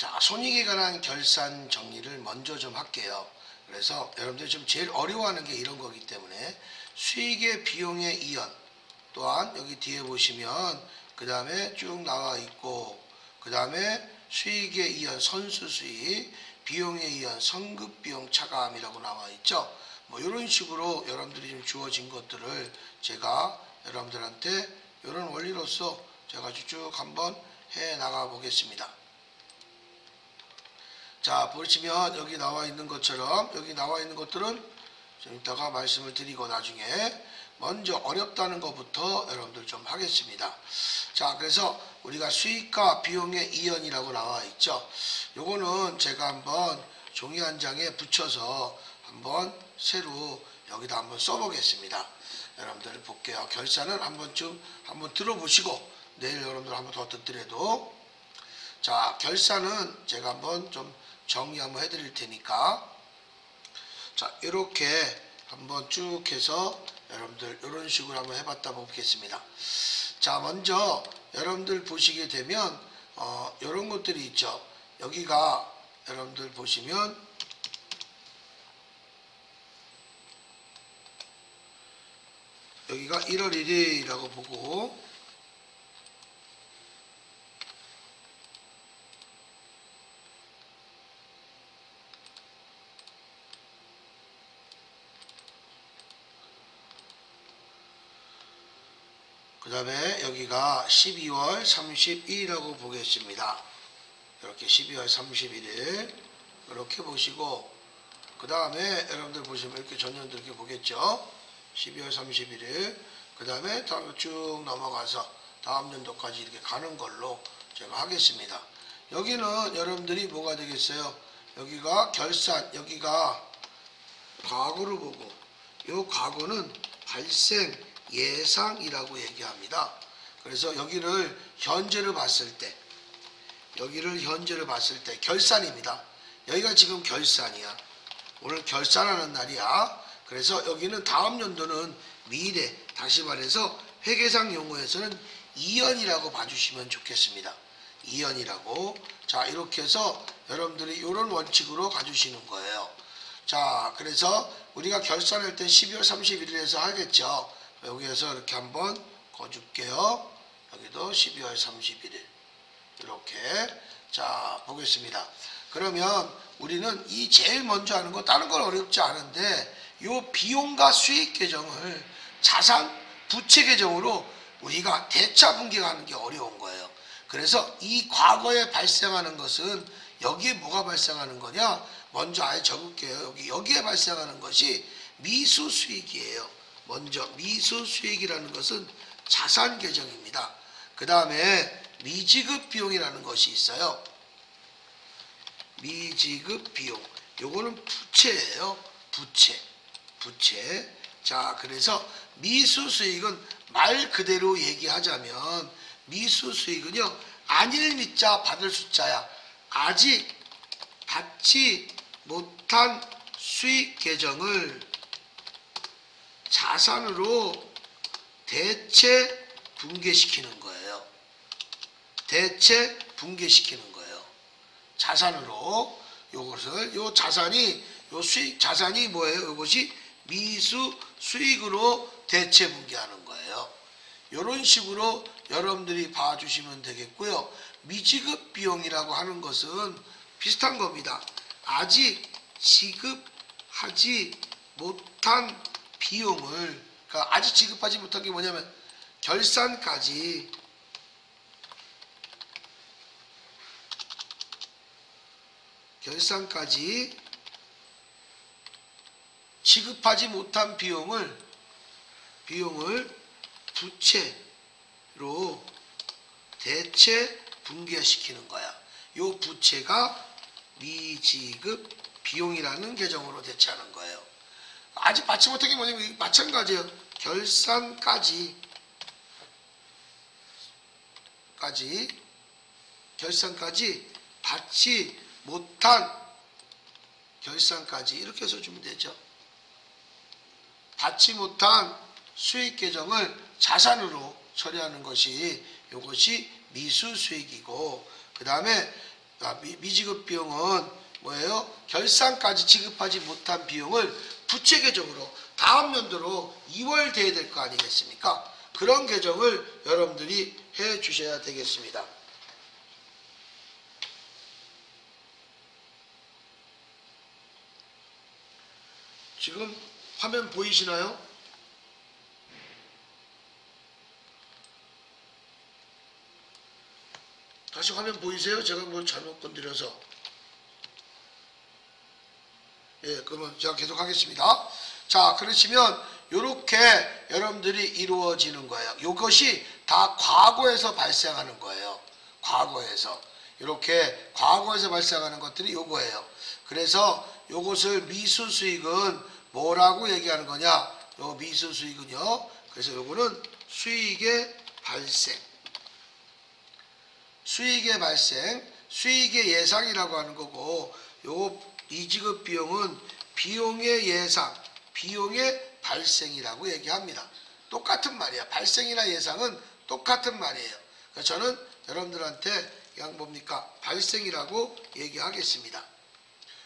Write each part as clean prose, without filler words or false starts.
자, 손익에 관한 결산 정리를 먼저 좀 할게요. 그래서 여러분들이 좀 제일 어려워하는 게 이런 거기 때문에 수익의 비용의 이연, 또한 여기 뒤에 보시면 그 다음에 쭉 나와 있고, 그 다음에 수익의 이연 선수수익, 비용의 이연 성급비용 차감이라고 나와 있죠. 뭐 이런 식으로 여러분들이 좀 주어진 것들을 제가 여러분들한테 이런 원리로서 제가 쭉 한번 해 나가 보겠습니다. 자, 보시면 여기 나와 있는 것처럼 여기 나와 있는 것들은 좀 이따가 말씀을 드리고 나중에 먼저 어렵다는 것부터 여러분들 좀 하겠습니다. 자, 그래서 우리가 수익과 비용의 이연이라고 나와 있죠. 요거는 제가 한번 종이 한 장에 붙여서 한번 새로 여기다 한번 써보겠습니다. 여러분들 볼게요. 결산은 한번 들어보시고 내일 여러분들 한번 더 듣더라도, 자, 결산은 제가 한번 좀 정리 한번 해드릴 테니까, 자, 이렇게 한번 쭉 해서 여러분들 이런 식으로 한번 해봤다 보겠습니다. 자, 먼저 여러분들 보시게 되면 이런 것들이 있죠. 여기가 여러분들 보시면 여기가 1월 1일이라고 보고, 그 다음에 여기가 12월 31일이라고 보겠습니다. 이렇게 12월 31일 이렇게 보시고, 그 다음에 여러분들 보시면 이렇게 전년도 이렇게 보겠죠. 12월 31일, 그 다음에 쭉 넘어가서 다음 연도까지 이렇게 가는 걸로 제가 하겠습니다. 여기는 여러분들이 뭐가 되겠어요? 여기가 결산, 여기가 과거를 보고, 이 과거는 발생 예상이라고 얘기합니다. 그래서 여기를 현재를 봤을 때, 결산입니다. 여기가 지금 결산이야. 오늘 결산하는 날이야. 그래서 여기는 다음 연도는 미래, 다시 말해서 회계상 용어에서는 이연이라고 봐주시면 좋겠습니다. 이연이라고. 자, 이렇게 해서 여러분들이 이런 원칙으로 가주시는 거예요. 자, 그래서 우리가 결산할 때 12월 31일에서 하겠죠. 여기에서 이렇게 한번 거줄게요. 여기도 12월 31일 이렇게. 자, 보겠습니다. 그러면 우리는 이 제일 먼저 하는 거 다른 건 어렵지 않은데, 요 비용과 수익 계정을 자산 부채 계정으로 우리가 대차 분기하는 게 어려운 거예요. 그래서 이 과거에 발생하는 것은 여기에 뭐가 발생하는 거냐? 먼저 아예 적을게요. 여기에 발생하는 것이 미수 수익이에요. 먼저 미수 수익이라는 것은 자산 계정입니다. 그 다음에 미지급 비용이라는 것이 있어요. 미지급 비용. 요거는 부채예요. 부채. 자, 그래서 미수 수익은 말 그대로 얘기하자면 미수 수익은요, 아닐 미자 받을 숫자야. 아직 받지 못한 수익 계정을 자산으로 대체 분괴시키는 거예요. 대체 분괴시키는 거예요. 자산으로. 요것을, 요 자산이, 요 수익 자산이 뭐예요? 이것이 미수 수익으로 대체 분괴하는 거예요. 이런 식으로 여러분들이 봐주시면 되겠고요. 미지급 비용이라고 하는 것은 비슷한 겁니다. 아직 지급하지 못한 비용을, 그러니까 아직 지급하지 못한 게 뭐냐면 결산까지 지급하지 못한 비용을 부채로 대체 분괴시키는 거야. 요 부채가 미지급 비용이라는 계정으로 대체하는 거예요. 아직 받지 못한 게 뭐냐면 마찬가지예요. 결산까지 받지 못한 결산까지 이렇게 써주면 되죠. 받지 못한 수익 계정을 자산으로 처리하는 것이 이것이 미수 수익이고, 그 다음에 미지급 비용은 뭐예요? 결산까지 지급하지 못한 비용을 부채 계정으로 다음 연도로 이월돼야 될 거 아니겠습니까? 그런 계정을 여러분들이 해 주셔야 되겠습니다. 지금 화면 보이시나요? 다시 화면 보이세요? 제가 뭘 잘못 건드려서. 예, 그러면 제가 계속 하겠습니다. 자, 그러시면 이렇게 여러분들이 이루어지는 거예요. 이것이 다 과거에서 발생하는 거예요. 과거에서. 이렇게 과거에서 발생하는 것들이 요거예요. 그래서 요것을 미수수익은 뭐라고 얘기하는 거냐? 요 미수수익은요. 그래서 요거는 수익의 발생. 수익의 발생, 수익의 예상이라고 하는 거고, 요 미지급 비용은 비용의 예상, 비용의 발생이라고 얘기합니다. 똑같은 말이야. 발생이나 예상은 똑같은 말이에요. 그래서 저는 여러분들한테 그냥 뭡니까? 발생이라고 얘기하겠습니다.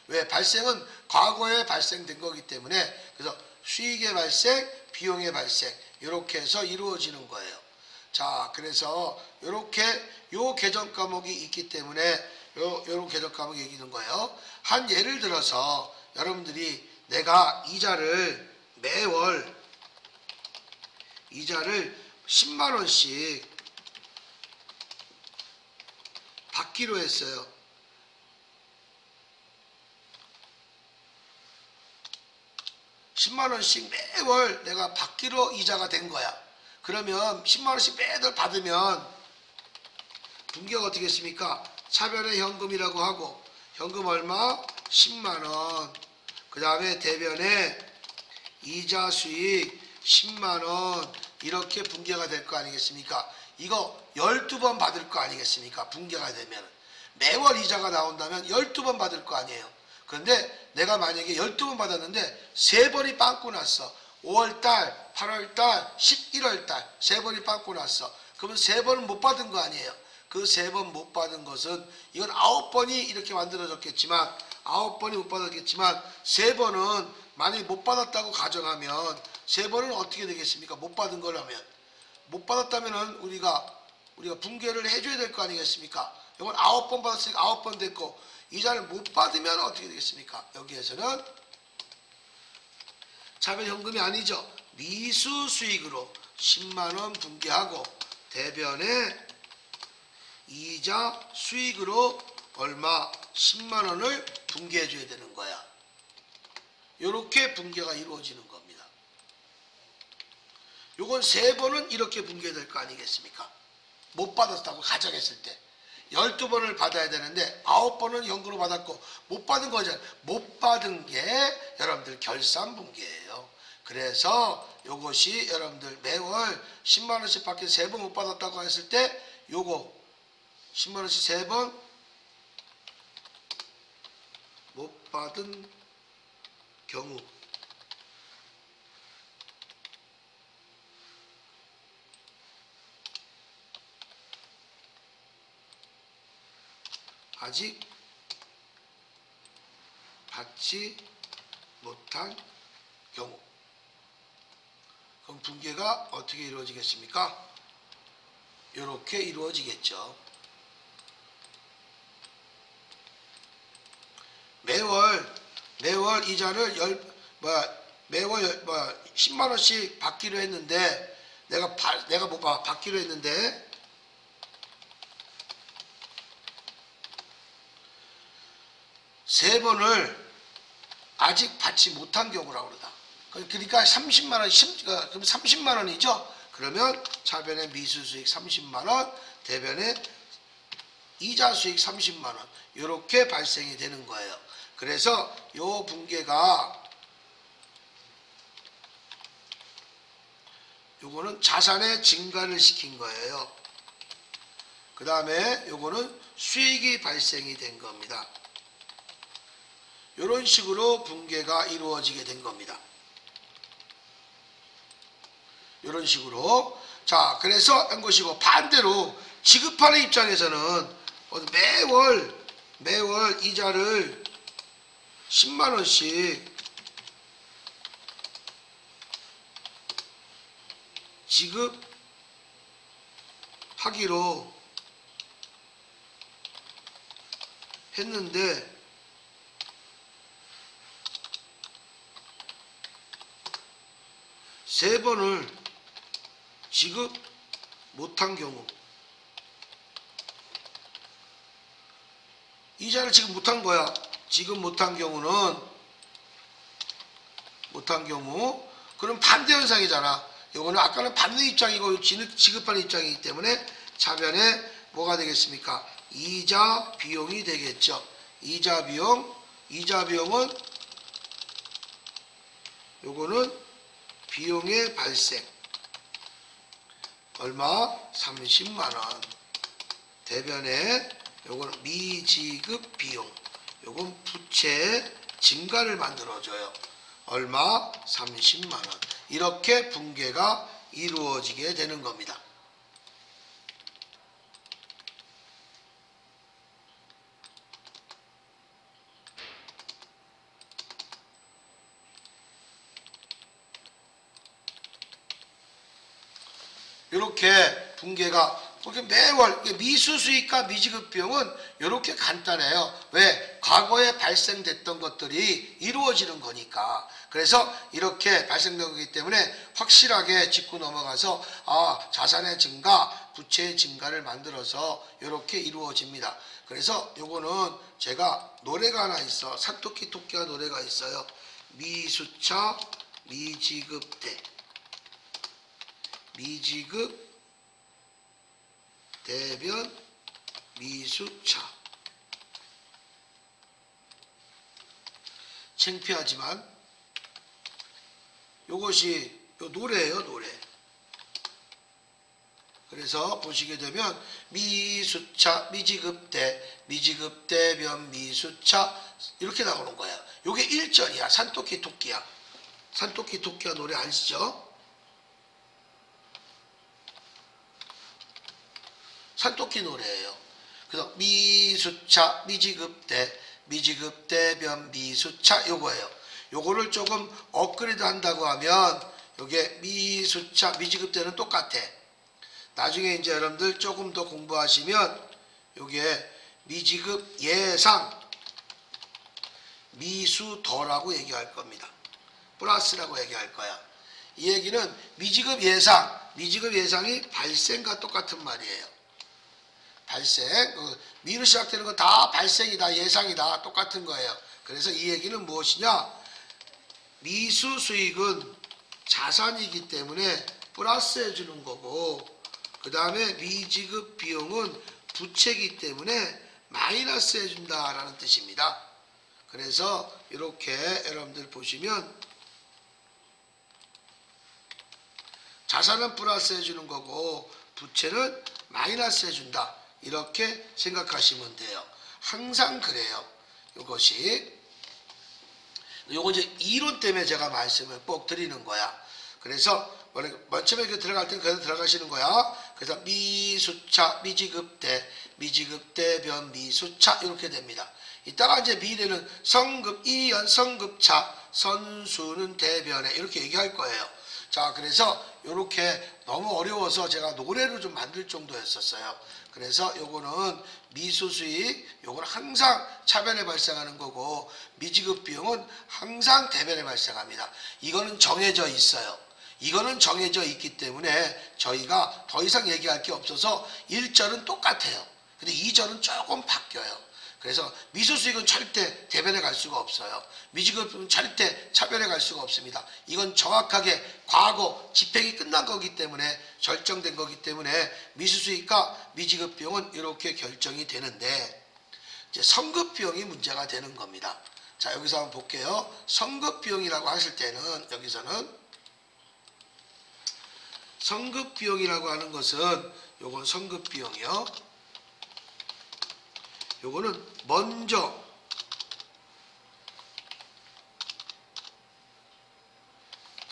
왜? 발생은 과거에 발생된 거기 때문에, 그래서 수익의 발생, 비용의 발생 이렇게 해서 이루어지는 거예요. 자, 그래서 이렇게 요 계정 과목이 있기 때문에 요런 계정 과목이 있는 거예요. 한 예를 들어서 여러분들이 내가 이자를 매월 이자를 10만 원씩 받기로 했어요. (10만 원씩) 매월 내가 받기로 이자가 된 거야. 그러면 10만 원씩 매달 받으면 분기가 어떻게 했습니까? 차변에 현금이라고 하고, 현금 얼마? 10만 원. 그 다음에 대변에 이자 수익 10만 원. 이렇게 분기가 될 거 아니겠습니까? 이거 12번 받을 거 아니겠습니까? 분기가 되면. 매월 이자가 나온다면 12번 받을 거 아니에요. 그런데 내가 만약에 12번 받았는데 3번이 빵꾸 났어. 5월달, 8월달, 11월달 3번이 빵꾸 났어. 그러면 3번은 못 받은 거 아니에요. 그 3번 못 받은 것은, 이건 9번이 이렇게 만들어졌겠지만 9번이 못 받았겠지만 3번은 만약에 못 받았다고 가정하면 3번은 어떻게 되겠습니까? 못 받은 거라면. 못 받았다면은 우리가 분개를 해줘야 될 거 아니겠습니까? 이건 9번 받았으니까 9번 됐고, 이자를 못 받으면 어떻게 되겠습니까? 여기에서는 차변 현금이 아니죠. 미수 수익으로 10만 원 분개하고, 대변에 이자 수익으로 얼마? 10만 원을 분개해 줘야 되는 거야. 이렇게 분개가 이루어지는 겁니다. 요건 3번은 이렇게 분개될 거 아니겠습니까? 못 받았다고 가정했을 때 12번을 받아야 되는데 9번은 현금으로 받았고 못 받은 거잖아요. 못 받은 게 여러분들 결산 분개예요. 그래서 요것이 여러분들 매월 10만 원씩 받게 3번 못 받았다고 했을 때 요거 10만 원씩 3번 못 받은 경우 아직 받지 못한 경우, 그럼 분개가 어떻게 이루어지겠습니까? 이렇게 이루어지겠죠. 매월 이자를 매월 10만 원씩 받기로 했는데 내가 받기로 했는데 3번을 아직 받지 못한 경우라고 그러다. 그러니까 30만 원, 그럼 30만 원이죠. 그러면 차변에 미수 수익 30만 원, 대변에 이자 수익 30만 원 이렇게 발생이 되는 거예요. 그래서 요 분개가 요거는 자산의 증가를 시킨 거예요. 그 다음에 요거는 수익이 발생이 된 겁니다. 이런 식으로 분개가 이루어지게 된 겁니다. 이런 식으로. 자, 그래서 한 것이고, 반대로 지급하는 입장에서는 매월 매월 이자를 10만원씩 지급하기로 했는데 세 번을 지급 못한 경우, 이자를 지급 못한 거야. 지급 못한 경우는, 그럼 반대 현상이잖아. 요거는 아까는 받는 입장이고 지급하는 입장이기 때문에 차변에 뭐가 되겠습니까? 이자 비용이 되겠죠. 이자 비용은 요거는 비용의 발생. 얼마? 30만원. 대변에 요거는 미지급 비용. 요건 부채 증가를 만들어줘요. 얼마? 30만원. 이렇게 분계가 이루어지게 되는 겁니다. 이렇게 분계가 매월 미수수익과 미지급 비용은 이렇게 간단해요. 왜? 과거에 발생됐던 것들이 이루어지는 거니까. 그래서 이렇게 발생된 거기 때문에 확실하게 짚고 넘어가서 자산의 증가, 부채의 증가를 만들어서 이렇게 이루어집니다. 그래서 요거는 제가 노래가 하나 있어. 산토끼 토끼가 노래가 있어요. 미수차 미지급대. 미지급 대변 미수차. 창피하지만 요것이 요 노래예요, 노래. 그래서 보시게 되면 미수차 미지급대 미지급대변 미수차 이렇게 나오는 거야. 요게 1절이야. 산토끼 토끼야. 산토끼 토끼야 노래 아시죠? 산토끼 노래예요. 그래서 미수차 미지급대 미지급대변 미수차 요거예요. 요거를 조금 업그레이드 한다고 하면 요게 미수차 미지급대는 똑같아. 나중에 이제 여러분들 조금 더 공부하시면 요게 미지급 예상 미수더라고 얘기할 겁니다. 플러스라고 얘기할 거야. 이 얘기는 미지급 예상이 발생과 똑같은 말이에요. 발생, 미로 시작되는 건 다 발생이다, 예상이다, 똑같은 거예요. 그래서 이 얘기는 무엇이냐? 미수 수익은 자산이기 때문에 플러스해 주는 거고, 그 다음에 미지급 비용은 부채이기 때문에 마이너스 해준다라는 뜻입니다. 그래서 이렇게 여러분들 보시면 자산은 플러스 해주는 거고 부채는 마이너스 해준다. 이렇게 생각하시면 돼요. 항상 그래요. 이것이. 요거 이제 이론 때문에 제가 말씀을 꼭 드리는 거야. 그래서 맨 처음에 들어갈 때는 그대로 들어가시는 거야. 그래서 미수차, 미지급대, 미지급대변 미수차 이렇게 됩니다. 이따가 이제 미래는 성급, 이연 성급차, 선수는 대변에 이렇게 얘기할 거예요. 자, 그래서 이렇게 너무 어려워서 제가 노래를 좀 만들 정도였었어요. 그래서 요거는 미수수익, 요거는 항상 차변에 발생하는 거고 미지급 비용은 항상 대변에 발생합니다. 이거는 정해져 있어요. 이거는 정해져 있기 때문에 저희가 더 이상 얘기할 게 없어서 1절은 똑같아요. 근데 2절은 조금 바뀌어요. 그래서 미수수익은 절대 대변에 갈 수가 없어요. 미지급은 절대 차변에 갈 수가 없습니다. 이건 정확하게 과거 집행이 끝난 거기 때문에 결정된 거기 때문에 미수수익과 미지급 비용은 이렇게 결정이 되는데 이제 성급 비용이 문제가 되는 겁니다. 자, 여기서 한번 볼게요. 성급 비용이라고 하실 때는 여기서는 성급 비용이라고 하는 것은 요건 성급 비용이요. 요거는 먼저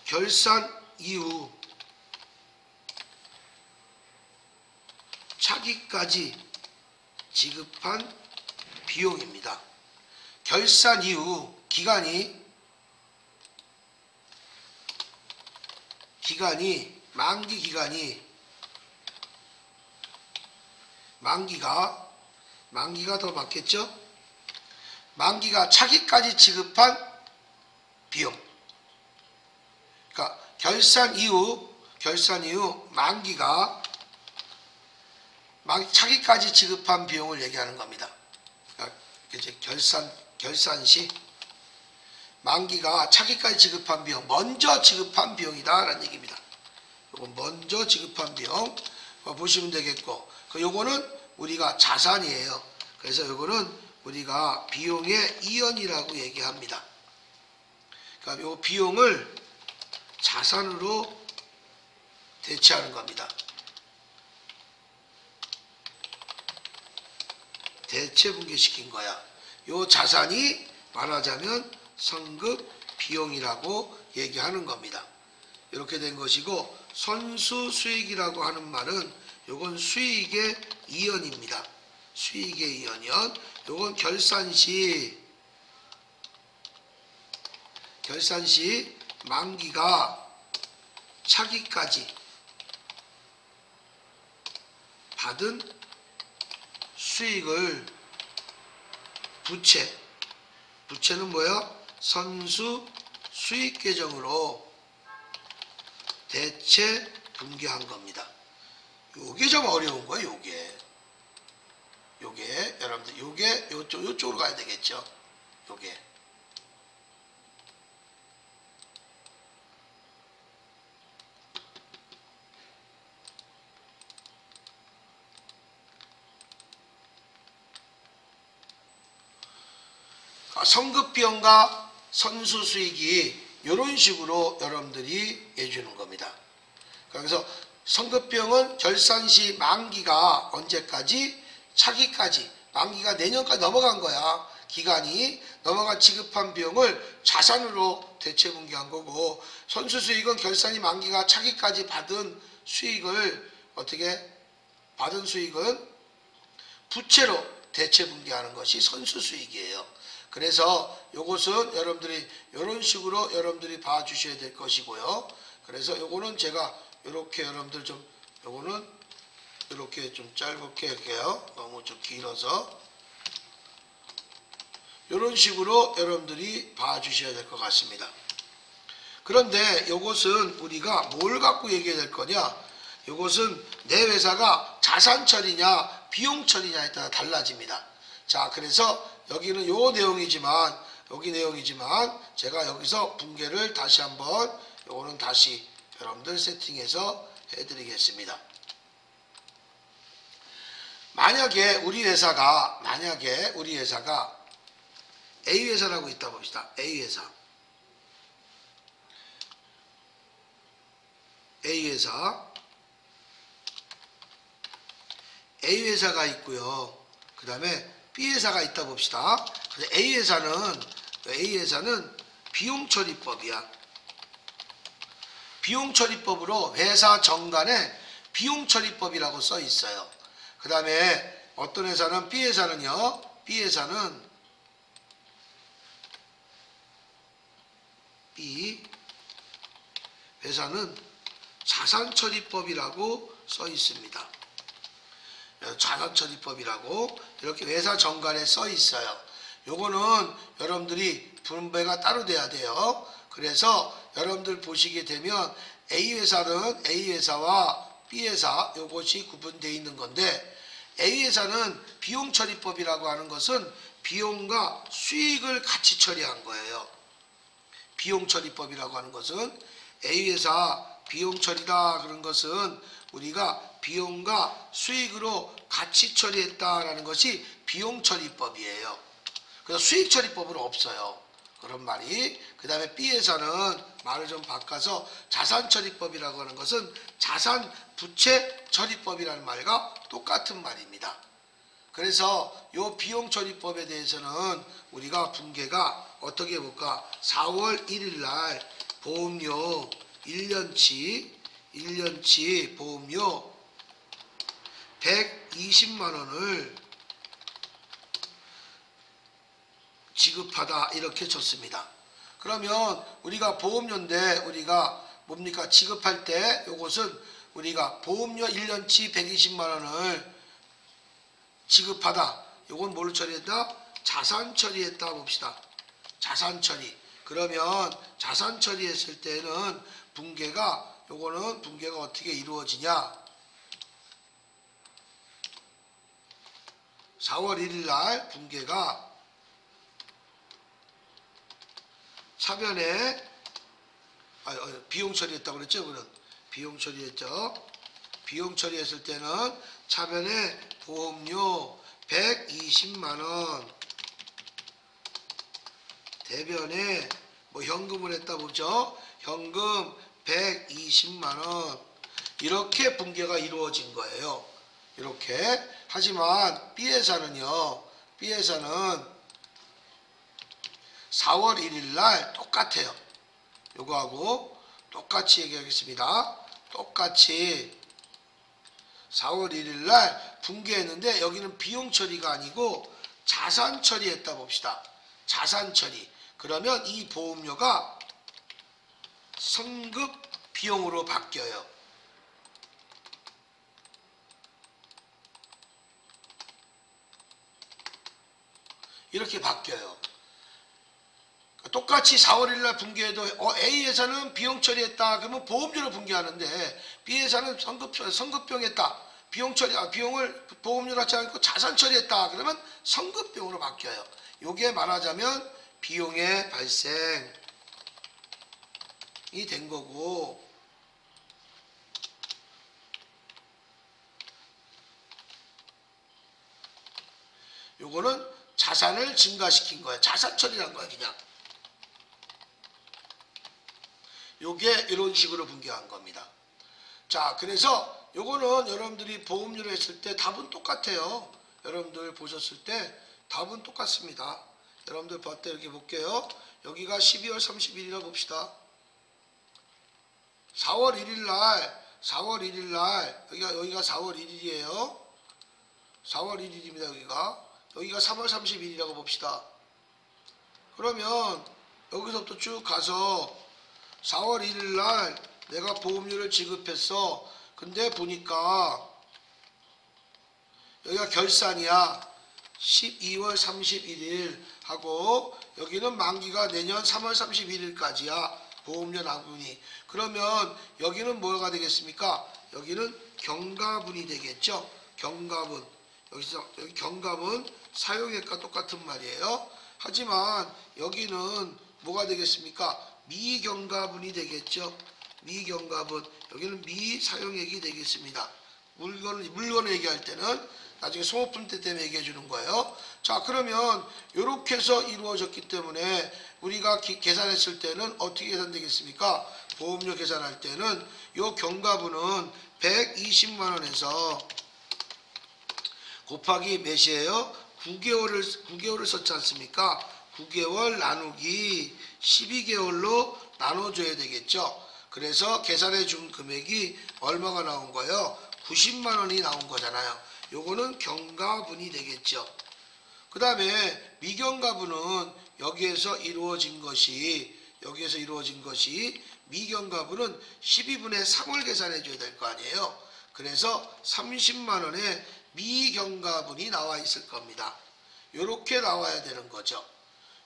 결산 이후 차기까지 지급한 비용입니다. 결산 이후 기간이 만기가 더 맞겠죠? 만기가 차기까지 지급한 비용. 그러니까 결산 이후 만기가 차기까지 지급한 비용을 얘기하는 겁니다. 그러니까 이제 결산 시 만기가 차기까지 지급한 비용, 먼저 지급한 비용이다라는 얘기입니다. 요거 먼저 지급한 비용 보시면 되겠고, 요거는 우리가 자산이에요. 그래서 요거는 우리가 비용의 이연이라고 얘기합니다. 그러니까 요 비용을 자산으로 대체하는 겁니다. 대체 분계시킨 거야. 요 자산이 말하자면 선급 비용이라고 얘기하는 겁니다. 이렇게 된 것이고, 선수 수익이라고 하는 말은 요건 수익의 이연입니다. 수익의 이연. 요건 결산 시 만기가 차기까지 받은 수익을 부채는 뭐야? 선수 수익 계정으로 대체 분계한 겁니다. 요게 좀 어려운 거예요. 요게 여러분들 요게 요쪽으로 가야 되겠죠. 요게 성급비용과 선수수익이 이런 식으로 여러분들이 해주는 겁니다. 그래서 성급비용은 결산시 만기가 언제까지? 차기까지. 만기가 내년까지 넘어간 거야. 기간이 넘어간 지급한 비용을 자산으로 대체분기한 거고, 선수수익은 결산이 만기가 차기까지 받은 수익을 받은 수익은 부채로 대체분기하는 것이 선수수익이에요. 그래서 요것은 여러분들이 이런 식으로 여러분들이 봐주셔야 될 것이고요. 그래서 요거는 제가 이렇게 여러분들 요거는 이렇게 좀 짧게 할게요. 너무 좀 길어서. 이런 식으로 여러분들이 봐주셔야 될 것 같습니다. 그런데 요것은 우리가 뭘 갖고 얘기해야 될 거냐? 요것은 내 회사가 자산 처리냐 비용 처리냐에 따라 달라집니다. 자, 그래서 여기는 여기 내용이지만 제가 여기서 분계를 다시 한번 요거는 다시 여러분들 세팅해서 해드리겠습니다. 만약에 우리 회사가 A회사라고 있다 봅시다. A회사가 있고요. 그 다음에 B회사가 있다 봅시다. A회사는 비용처리법이야. 비용처리법으로 회사 정관에 비용처리법이라고 써 있어요. 그 다음에 어떤 회사는 B회사는 자산처리법이라고 써 있습니다. 자산처리법이라고 이렇게 회사 정관에 써 있어요. 요거는 여러분들이 분배가 따로 돼야 돼요. 그래서 여러분들 보시게 되면 A회사와 B회사 요것이 구분되어 있는 건데, A회사는 비용처리법이라고 하는 것은 비용과 수익을 같이 처리한 거예요. 비용처리법이라고 하는 것은 A회사 비용처리다 그런 것은 우리가 비용과 수익으로 같이 처리했다라는 것이 비용처리법이에요. 그래서 수익처리법은 없어요. 그런 말이. 그 다음에 B회사는 말을 좀 바꿔서 자산처리법이라고 하는 것은 자산부채처리법이라는 말과 똑같은 말입니다. 그래서 이 비용처리법에 대해서는 우리가 분계가 어떻게 해볼까? 4월 1일 날 보험료 1년치 보험료 120만 원을 지급하다 이렇게 쳤습니다. 그러면 우리가 보험료인데 우리가 뭡니까? 지급할 때 요것은 우리가 보험료 1년치 120만 원을 지급하다. 요건 뭘로 처리했다? 자산 처리했다 봅시다. 자산 처리. 그러면 자산 처리했을 때는 요거는 붕괴가 어떻게 이루어지냐? 4월 1일 날 붕괴가 차변에 비용 처리했다고 그랬죠? 그럼 비용 처리했죠. 비용 처리했을 때는 차변에 보험료 120만 원, 대변에 뭐 현금을 했다 보죠. 현금 120만 원. 이렇게 붕괴가 이루어진 거예요. 이렇게. 하지만 B회사는요. B회사는 4월 1일 날 똑같아요. 요거하고 똑같이 얘기하겠습니다. 똑같이 4월 1일 날 붕괴했는데 여기는 비용 처리가 아니고 자산 처리했다 봅시다. 자산 처리. 그러면 이 보험료가 선급 비용으로 바뀌어요. 이렇게 바뀌어요. 똑같이 4월 1일 날 붕괴해도 A회사는 비용 처리했다. 그러면 보험료로 붕괴하는데 B회사는 선급비용했다. 비용을 보험료로 하지 않고 자산 처리했다. 그러면 선급비용으로 바뀌어요. 요게 말하자면 비용의 발생이 된 거고, 요거는 자산을 증가시킨 거예요. 자산 처리한 거예요, 그냥. 요게 이런 식으로 붕괴한 겁니다. 자, 그래서 요거는 여러분들이 보험료로 했을 때 답은 똑같아요. 여러분들 보셨을 때 답은 똑같습니다. 여러분들 볼 때 이렇게 볼게요. 여기가 12월 30일이라고 봅시다. 4월 1일 날, 여기가 4월 1일이에요. 4월 1일입니다, 여기가 3월 30일이라고 봅시다. 그러면 여기서부터 쭉 가서 4월 1일 날 내가 보험료를 지급했어. 근데 보니까 여기가 결산이야. 12월 31일 하고 여기는 만기가 내년 3월 31일까지야. 보험료 납부분이. 그러면 여기는 뭐가 되겠습니까? 여기는 경과분이 되겠죠. 경과분. 여기 경과분 사용액과 똑같은 말이에요. 하지만 여기는 뭐가 되겠습니까? 미경과분이 되겠죠. 미경과분. 여기는 미사용액이 되겠습니다. 물건을 얘기할 때는 나중에 소모품 때문에 얘기해 주는 거예요. 자, 그러면 이렇게 해서 이루어졌기 때문에 우리가 계산했을 때는 어떻게 계산되겠습니까? 보험료 계산할 때는 이 경과분은 120만 원에서 곱하기 몇이에요? 9개월을 썼지 않습니까? 9개월 나누기 12개월로 나눠줘야 되겠죠. 그래서 계산해 준 금액이 얼마가 나온 거예요? 90만 원이 나온 거잖아요. 요거는 경과분이 되겠죠. 그 다음에 미경과분은 여기에서 이루어진 것이 미경과분은 12분의 3을 계산해 줘야 될 거 아니에요. 그래서 30만 원의 미경과분이 나와 있을 겁니다. 요렇게 나와야 되는 거죠.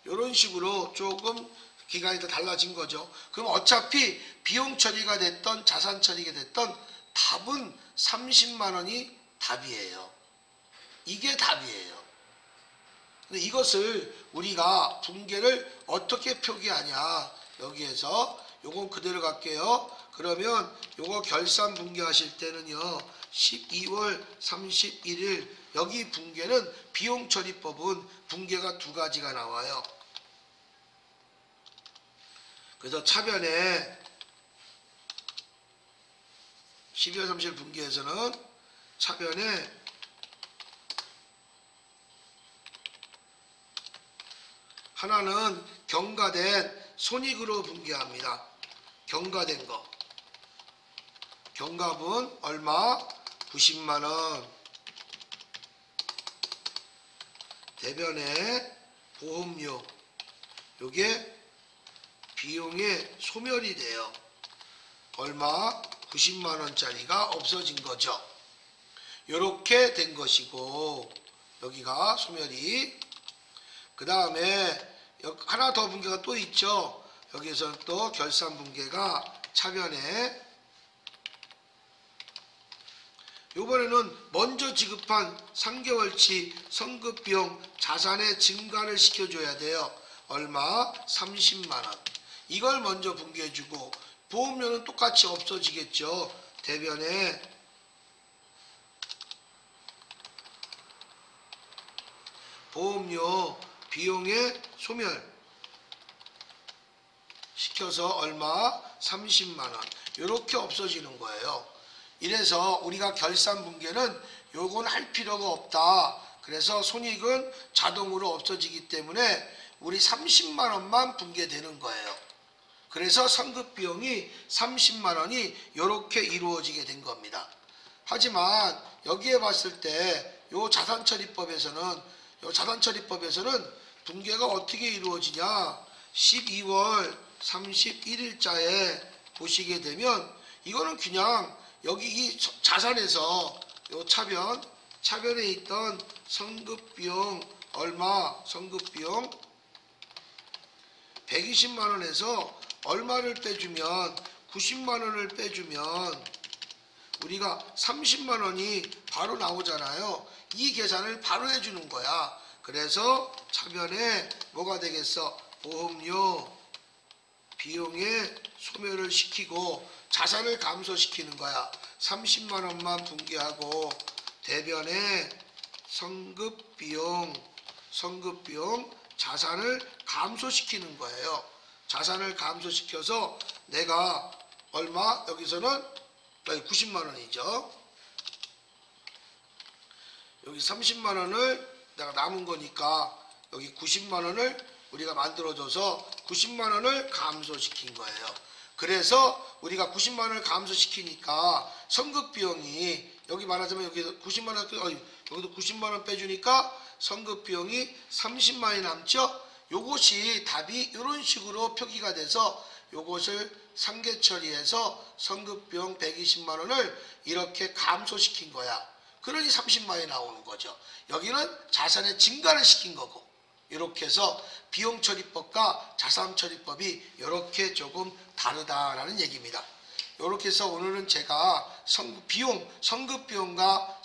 요런 식으로 조금 기간이 더 달라진 거죠. 그럼 어차피 비용 처리가 됐던 자산 처리가 됐던 답은 30만 원이 답이에요. 이게 답이에요. 근데 이것을 우리가 붕괴를 어떻게 표기하냐. 여기에서 요건 그대로 갈게요. 그러면 요거 결산 붕괴하실 때는요. 12월 31일 여기 붕괴는 비용 처리법은 붕괴가 두 가지가 나와요. 그래서 차변에 12월 30일 붕괴에서는 차변에 하나는 경과된 손익으로 붕괴합니다. 경과된 거. 경과분 얼마? 90만 원. 대변에 보험료, 요게 비용의 소멸이 돼요. 얼마? 90만 원짜리가 없어진 거죠. 요렇게 된 것이고, 여기가 소멸이. 그 다음에 하나 더 붕괴가 또 있죠. 여기에서 또 결산 붕괴가 차변에, 요번에는 먼저 지급한 3개월치 성급비용 자산의 증가를 시켜줘야 돼요. 얼마? 30만원. 이걸 먼저 붕괴해주고, 보험료는 똑같이 없어지겠죠. 대변에 보험료 비용의 소멸 시켜서 얼마? 30만원. 이렇게 없어지는 거예요. 이래서 우리가 결산 붕괴는 요건 할 필요가 없다. 그래서 손익은 자동으로 없어지기 때문에 우리 30만원만 붕괴되는 거예요. 그래서 성급비용이 30만원이 이렇게 이루어지게 된 겁니다. 하지만 여기에 봤을 때 요 자산처리법에서는 붕괴가 어떻게 이루어지냐, 12월 31일자에 보시게 되면 이거는 그냥 여기 이 자산에서 요 차변에 있던 성급비용 얼마? 성급비용 120만원에서 얼마를 빼주면 90만원을 빼주면 우리가 30만원이 바로 나오잖아요. 이 계산을 바로 해주는 거야. 그래서 차변에 뭐가 되겠어? 보험료 비용의 소멸을 시키고 자산을 감소시키는 거야. 30만원만 붕괴하고 대변에 성급비용 자산을 감소시키는 거예요. 자산을 감소시켜서 내가 얼마? 여기서는 90만원이죠. 여기 30만원을 내가 남은 거니까 여기 90만원을 우리가 만들어줘서 90만원을 감소시킨 거예요. 그래서 우리가 90만원을 감소시키니까 성급비용이 여기 말하자면 여기 90만원 여기도 90만원 빼주니까 성급비용이 30만원이 남죠. 요것이 답이 이런 식으로 표기가 돼서 요것을 상계 처리해서 성급비용 120만원을 이렇게 감소시킨 거야. 그러니 30만원이 나오는 거죠. 여기는 자산의 증가를 시킨 거고, 이렇게 해서 비용처리법과 자산처리법이 이렇게 조금 다르다라는 얘기입니다. 이렇게 해서 오늘은 제가 성급비용과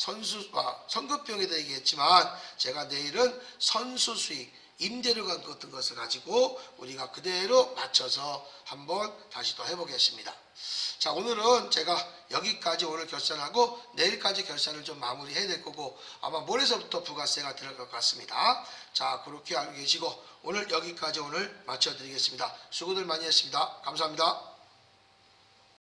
성급비용에 대해 얘기했지만, 제가 내일은 선수수익, 임대료가 같은 것을 가지고 우리가 그대로 맞춰서 한번 다시 또 해보겠습니다. 자, 오늘은 제가 여기까지 오늘 결산하고 내일까지 결산을 좀 마무리해야 될 거고, 아마 모레서부터 부가세가 들어갈 것 같습니다. 자, 그렇게 알고 계시고 오늘 여기까지 오늘 마쳐드리겠습니다. 수고들 많이 했습니다. 감사합니다.